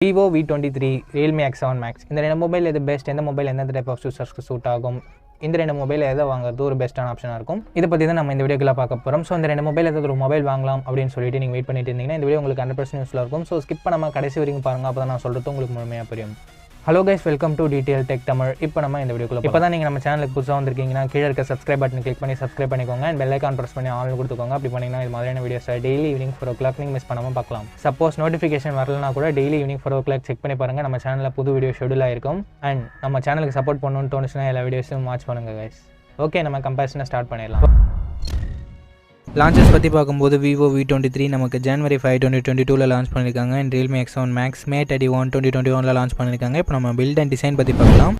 Vivo V23, realme X7 Max. இந்த ரெண்டு mobile எது பெஸ்ட், எந்த மொபைல் எந்த டைப் ஆஃப் யூசர்ஸ்க்கு சூட் ஆகும், இந்த ரெண்டு மொபைல் எதை வாங்குறது ஒரு பெஸ்ட்டான ஆப்ஷனாக இருக்கும். இதை பற்றி தான் நம்ம இந்த வீடியோக்குள்ள பார்க்க போகிறோம். ஸோ இந்த ரெண்டு மொபைல் ஏதாவது ஒரு மொபைல் வாங்கலாம் அப்படின்னு சொல்லிட்டு நீங்கள் வெயிட் பண்ணிட்டு இருந்தீங்கன்னா இந்த வீடியோ உங்களுக்கு 100% யூஸ்ஃபுல்லாக இருக்கும். ஸோ ஸ்கிப் பண்ணாமல் கடைசி வரைக்கும் பாருங்கள், அப்போ தான் நான் சொல்கிறது உங்களுக்கு முழுமையாக புரியும். Hello guys, welcome to d2ltech Tamil. இப்போ நம்ம இந்த வீடியோக்குள்ள இப்போ தான் நீங்கள் நம்ம சேனலுக்கு புதுசாக வந்திருக்கீங்கன்னா கீழே இருக்க சப்ஸ்கிரைப் பட்டன் கிளிக் பண்ணி சப்ஸ்கிரைப் பண்ணிக்கோங்க அண்ட் பெல் ஐக்கான் ப்ரெஸ் பண்ணி ஆன் கொடுத்துக்கோங்க. அப்படி பண்ணிங்கன்னா இது மாதிரியான வீடியோஸை டெய்லி ஈவினிங் 4 o'clock நீங்கள் மிஸ் பண்ணாமல் பார்க்கலாம். சப்போஸ் நோட்டிஃபிகேஷன் வரலனா கூட டெய்லி ஈவினிங் 4 o'clock செக் பண்ணி பாருங்கள். நம்ம சேனலில் புது வீடியோ ஷெடியூல் ஆயிருக்கும் அண்ட் நம்ம சேனலுக்கு சப்போர்ட் பண்ணணும்னு தோணுச்சுன்னா எல்லா வீடியோஸும் வாட்ச் பண்ணுங்கள் கைஸ். ஓகே, நம்ம கம்பேரிசனை ஸ்டார்ட் பண்ணிடலாம். லான்ச்சஸ் பற்றி பார்க்கும்போது Vivo V23 நமக்கு January 5, 2022 லான்ச் பண்ணியிருக்காங்க and realme X7 Max May 31, 2021 launch பண்ணியிருக்காங்க. இப்போ நம்ம பில்ட் அண்ட் டிசைன் பற்றி பார்க்கலாம்.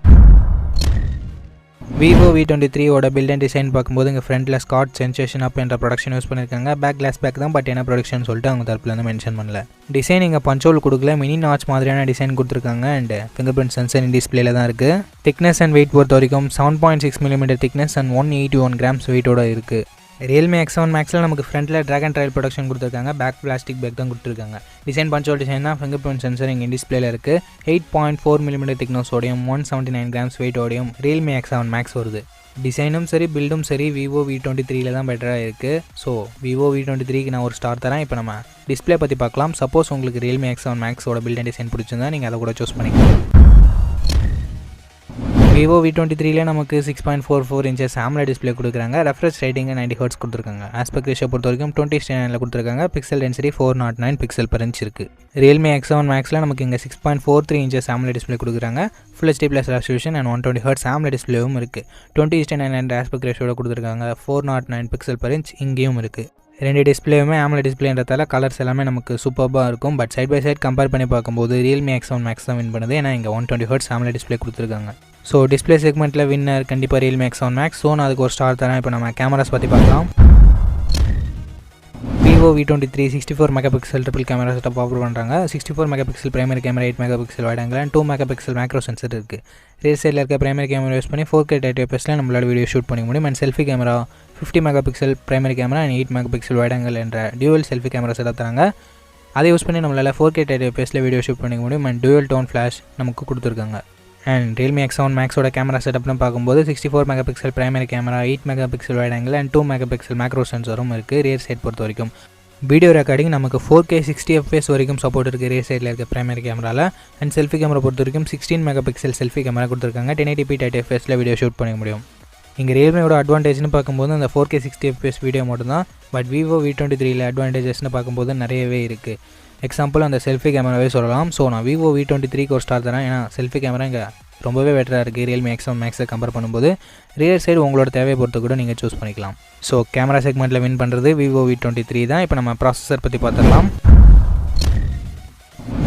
Vivo V23 ஓட பில்ட் அண்ட் டிசைன் பார்க்கும்போது இங்கே ஃப்ரண்ட்டில் ஸ்காட் சென்சேஷன் அப் என்ற ப்ரொடக்ஷன் யூஸ் பண்ணியிருக்காங்க. பேக் கிளாஸ் பேக் தான், பட் என்ன ப்ரொடக்ஷன் சொல்லிட்டு அவங்க தரப்புலேருந்து மென்ஷன் பண்ணல. டிசைன் இங்கே பஞ்சோல் கொடுக்கல, மினி நாச் மாதிரியான டிசைன் கொடுத்துருக்காங்க அண்ட் ஃபிங்கர் பிரிண்ட் சென்சர் இன் டிஸ்பிளேல தான் இருக்குது. திக்னஸ் அண்ட் வெயிட் பொறுத்த வரைக்கும் 7.6 mm திக்னஸ் அண்ட் 181 grams வெயிட்டோட இருக்குது. realme X7 Maxல நமக்கு ஃப்ரண்ட்டில் ட்ராக் அண்ட் ட்ரையல் ப்ரொடக்ஷன் கொடுத்துருக்காங்க. பேக் பிளாஸ்டிக் பேக் தான் கொடுத்துருக்காங்க. டிசைன் பஞ்சோல் டிசைன் தான், ஃபிங்கர் பிரிண்ட் சென்சர் இங்கே டிஸ்பிளேல இருக்குது. 8.4 mm திக்னஸோடையும் 179 grams வெயிட்டோடையும் realme X7 Max வருது. டிசைனும் சரி பில்டும் சரி Vivo V23ல தான் பெட்டராக இருக்குது. ஸோ Vivo V23க்கு நான் ஒரு ஸ்டார் தரேன். இப்போ நம்ம டிஸ்பிளே பற்றி பார்க்கலாம். சப்போஸ் உங்களுக்கு realme X7 Maxோட பில்ட் அண்ட் டிசைன் பிடிச்சிருந்தா நீங்கள் அதை கூட சூஸ் பண்ணிக்கலாம். Vivo V23ல நமக்கு 6.44 inches AMOLED டிஸ்பிளே கொடுக்குறாங்க. ரெஃப்ரெஷ் ரேட்டிங் 90 Hz கொடுத்துருக்காங்க. ஆஸ்பெக்ட் ரேஷியோ பொறுத்த வரைக்கும் 20:9 கொடுத்துருக்காங்க. Pixel density 409 pixel per inch இருக்குது. realme X7 Maxல நமக்கு இங்கே 6.43 inches AMOLED டிஸ்பிளே கொடுக்குறாங்க. Full HD Plus resolution and 120 Hz AMOLED டிஸ்பிளேவும் இருக்குது. 20:9 ஆஸ்பெக்ட் ரேஷியோட கொடுத்துருக்காங்க. 409 பிக்சல் per inch இங்கேயும் இருக்குது. ரெண்டு டிஸ்பிளேயுமே AMOLED டிஸ்பிளேன்றதால கலர்ஸ் எல்லாமே நமக்கு சூப்பராக இருக்கும். But side by side compare பண்ணி பார்க்கும்போது realme X7 Max தான் வின் பண்ணுது. ஏன்னா இங்கே 120 Hz AMOLED டிஸ்பிளே கொடுத்துருக்காங்க. ஸோ டிஸ்பிளே செக்மெண்ட்டில் வின்னர் கண்டிப்பாக realme X7 Max. ஸோ நான் அதுக்கு ஒரு ஸ்டார் தரேன். இப்போ நம்ம கேமராஸ் பற்றி பார்க்கலாம். Vivo V23 64 megapixel triple camera setup offer பண்ணுறாங்க. 64 megapixel primary camera, 8 megapixel wide angle and 2 megapixel macro sensor இருக்குது. ரேர் சைடில் இருக்க பிரைமரி கேமரா யூஸ் பண்ணி 4K 1080pல நம்மளோட வீடியோ ஷூட் பண்ணிக்க முடியும். And selfie camera 50 megapixel primary camera and 8 megapixel wide angle என்ற dual selfie camera setup தராங்க. அதை யூஸ் பண்ணி நம்மளால் 4K 1080pல வீடியோ ஷூட் பண்ணிக்க முடியும். அண்ட் டியூவல் டோன் ஃப்ளாஷ் நமக்கு கொடுத்துருக்காங்க. அண்ட் realme X7 Maxோட கேமரா செட்டப்னு பார்க்கும்போது 64 megapixel primary camera, 8 megapixel wide angle and 2 megapixel macro சென்சரும் இருக்குது. ரியர் சைட் பொறுத்த வரைக்கும் வீடியோ ரெக்கார்டிங் நமக்கு 4K 60 FPS வரைக்கும் சப்போர்ட் இருக்குது ரியர் சைடில் இருக்க பிரைமரி கேமராவில். அண்ட் செல்ஃபி கேமரா பொறுத்த வரைக்கும் 16 மெகாபிக்சல் செல்ஃபி கேமரா கொடுத்துருக்காங்க. 1080p 1080fல வீடியோ ஷூட் பண்ணிக்க முடியும். இங்கே realmeயோட அட்வான்டேஜ்னு பார்க்கும்போது அந்த 4K 60 FPS வீடியோ மட்டும்தான். பட் Vivo V23ல அட்வான்டேஜஸ்னு பார்க்கும்போது நிறையவே இருக்குது. எக்ஸாம்பிள் அந்த செல்ஃபி கேமராவே சொல்லலாம். ஸோ நான் Vivo V23க்கு ஒரு ஸ்டார் தரேன். ஏன்னா செல்ஃபி கேமரா இங்கே ரொம்பவே பெட்டராக இருக்குது realme X7 Maxை கம்பேர் பண்ணும்போது. ரியர் சைடு உங்களோட தேவையை பொறுத்து கூட நீங்கள் சூஸ் பண்ணிக்கலாம். ஸோ கேமரா செக்மெண்ட்டில் வின் பண்ணுறது Vivo V23 தான். இப்போ நம்ம ப்ராசஸர் பற்றி பார்த்துடலாம்.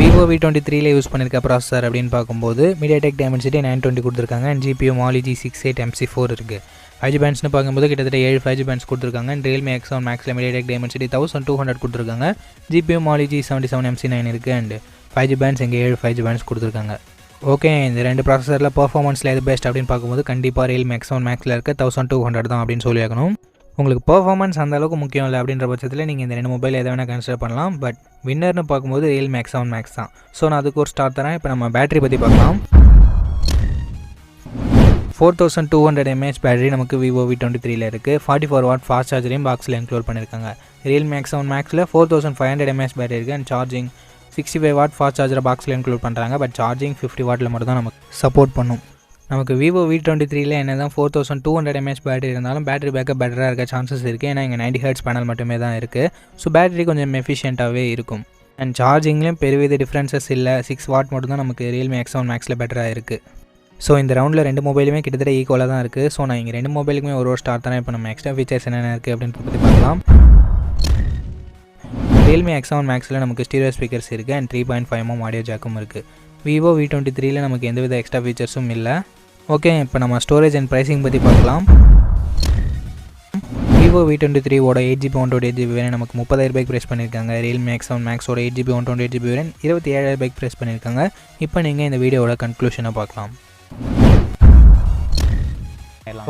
Vivo V23ல யூஸ் பண்ணியிருக்க ப்ராசஸர் அப்படின்னு பார்க்கும்போது MediaTek Dimensity 920 கொடுத்துருக்காங்க and GPU Mali G68 MC4 இருக்குது. 5G பேண்ட்ஸ்னு பார்க்கும்போது கிட்டத்தட்ட 7 5G பேண்ட்ஸ் கொடுத்துருக்காங்க. And realme X7 Maxல MediaTek Dimensity 1200 கொடுத்துருக்காங்க. GPU Mali G77 MC9 இருக்குது அண்ட் 5G பேண்ட்ஸ் இங்கே 7 5G பேண்ட்ஸ் கொடுத்துருக்காங்க. ஓகே, இந்த ரெண்டு ப்ராசஸரில் பர்ஃபார்மன்ஸில் எது பெஸ்ட் அப்படின்னு பார்க்கும்போது கண்டிப்பாக realme X7 Maxல இருக்க 1200 தான் அப்படின்னு சொல்லி ஆகணும். உங்களுக்கு பர்ஃபார்மன்ஸ் அந்த அளவுக்கு முக்கியம் இல்லை அப்படின்ற பட்சத்தில் நீங்கள் இந்த ரெண்டு மொபைல் எதை வேணால் கன்சிடர் பண்ணலாம். பட் வின்னர்னு பார்க்கும்போது realme X7 Max தான். ஸோ நான் அதுக்கு ஒரு ஸ்டார் தரேன். இப்போ நம்ம பேட்டரி பற்றி பார்க்கலாம். 4200 mAh பேட்டரி நமக்கு Vivo V23ல இருக்குது. 44 வாட் ஃபாஸ்ட் சார்ஜரையும் பாக்ஸில் இன்க்ளூட் பண்ணியிருக்காங்க. realme X7 Maxல 4500 mAh பேட்டரி இருக்குது அண்ட் சார்ஜிங் 65 வாட் ஃபாஸ்ட் சார்ஜரை பாக்ஸில் இன்க்ளூட் பண்ணுறாங்க. பட் சார்ஜிங் 50 வாட்டில் மட்டும் தான் நமக்கு சப்போர்ட் பண்ணும். நமக்கு Vivo V23ல என்ன தான் 4200 mAh பேட்டரி இருந்தாலும் பேட்டரி பேக்கப் பெட்டராக இருக்க சான்சஸ் இருக்குது. ஏன்னா இங்கே 90 Hz பேனல் மட்டுமே தான் இருக்குது. ஸோ பேட்டரி கொஞ்சம் எஃபிஷியண்ட்டாகவே இருக்கும். அண்ட் சார்ஜிங்லேயும் பெருவித டிஃப்ரென்சஸ் இல்லை. 6 வாட் மட்டும் தான் நமக்கு realme X7 Maxல பெட்டராக இருக்குது. ஸோ இந்த ரவுண்டில் ரெண்டு மொபைலுமே கிட்டத்தட்ட ஈக்குவலாக தான் இருக்குது. ஸோ நான் இங்கே ரெண்டு மொபைலுக்குமே ஒரு ஸ்டார் தரேன். இப்போ நம்ம எக்ஸ்ட்ரா ஃபீச்சர்ஸ் என்னென்ன இருக்குது அப்படின்னு பற்றி பார்க்கலாம். realme X7 Maxல நமக்கு ஸ்டீரியோ ஸ்பீக்கர்ஸ் இருக்குது அண்ட் 3.5mm ஆடியோ ஜாக்கும் இருக்குது. Vivo V23ல நமக்கு எந்தவித எக்ஸ்ட்ரா ஃபீச்சர்ஸும் இல்லை. ஓகே, இப்போ நம்ம ஸ்டோரேஜ் அண்ட் ப்ரைஸிங் பற்றி பார்க்கலாம். Vivo V23 ஓட 8GB 128GB வேரியன்ட் நமக்கு 30,000 ரூபாய்க்கு ப்ரைஸ் பண்ணியிருக்காங்க. realme X7 Maxோட 8GB 128GB variant 27,000 ரூபாய்க்கு ப்ரைஸ் பண்ணியிருக்காங்க. இப்போ நீங்கள் இந்த வீடியோவோட கன்க்ளூஷனை பார்க்கலாம்.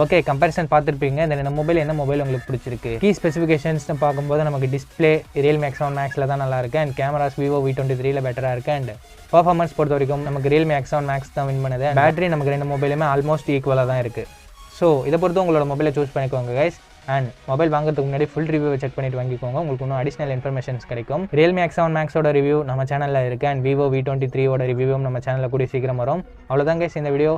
ஓகே, கம்பேரிசன் பார்த்துருப்பீங்க. இந்த ரெண்டு மொபைல் என்ன மொபைல் உங்களுக்கு பிடிச்சிருக்கு? கீ ஸ்பெசிஃபிகேஷன்ஸ்னு பார்க்கும்போது நமக்கு டிஸ்பிளே realme X7 Maxல தான் நல்லா இருக்குது. அண்ட் கேமராஸ் Vivo V23ல பெட்டராக இருக்குது. அண்ட் பர்ஃபார்மன்ஸ் பொறுத்த வரைக்கும் நமக்கு realme X7 Max தான் வின் பண்ணுது. பேட்டரி நமக்கு ரெண்டு மொபைலுமே ஆல்மோஸ்ட் ஈக்குவலாக தான் இருக்குது. ஸோ இதை பொறுத்து உங்களோட மொபைலை சூஸ் பண்ணிக்கோங்க கைஸ். அண்ட் மொபைல் வாங்குறதுக்கு முன்னாடி ஃபுல் ரிவ்யூவை செக் பண்ணிட்டு வாங்கிக்கோங்க. உங்களுக்கு இன்னும் அடிஷனல் இன்ஃபர்மேஷன்ஸ் கிடைக்கும். realme X7 Maxோட ரிவ்யூ நம்ம சேனலில் இருக்குது. அண்ட் Vivo V23ஓட ரிவ்யூவும் நம்ம சேனலில் கூடிய சீக்கிரம் வரும். அவ்வளோதான் கைஸ் இந்த வீடியோ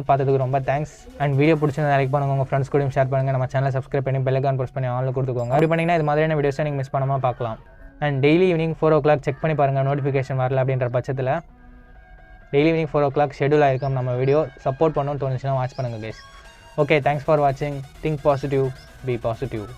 பார்த்ததுக்கு ரொம்ப தேங்க்ஸ். அண்ட் வீடியோ பிடிச்சிருந்தா லைக் பண்ணுங்க, உங்கள் ஃப்ரெண்ட்ஸ் கூடயும் ஷேர் பண்ணுங்கள். நம்ம சேனலை சப்ஸ்கிரைப் பண்ணி பெல் ஐகான் ப்ரெஸ் பண்ணி ஆன்ல கொடுத்துக்கோங்க. அப்படி பண்ணிங்கன்னா இது மாதிரியான வீடியோஸை நீங்கள் மிஸ் பண்ணாமல் பார்க்கலாம். And daily evening 4 o'clock check பண்ணி பாருங்கள். நோட்டிஃபிகேஷன் வரல அப்படின்ற பட்சத்தில் டெய்லி ஈவினிங் 4 o'clock ஷெடியூல் ஆகிருக்கும். நம்ம வீடியோ சப்போர்ட் பண்ணணும்னு தோணுச்சுன்னா வாட்ச் பண்ணுங்கள் guys. Okay, thanks for watching. Think positive, be positive.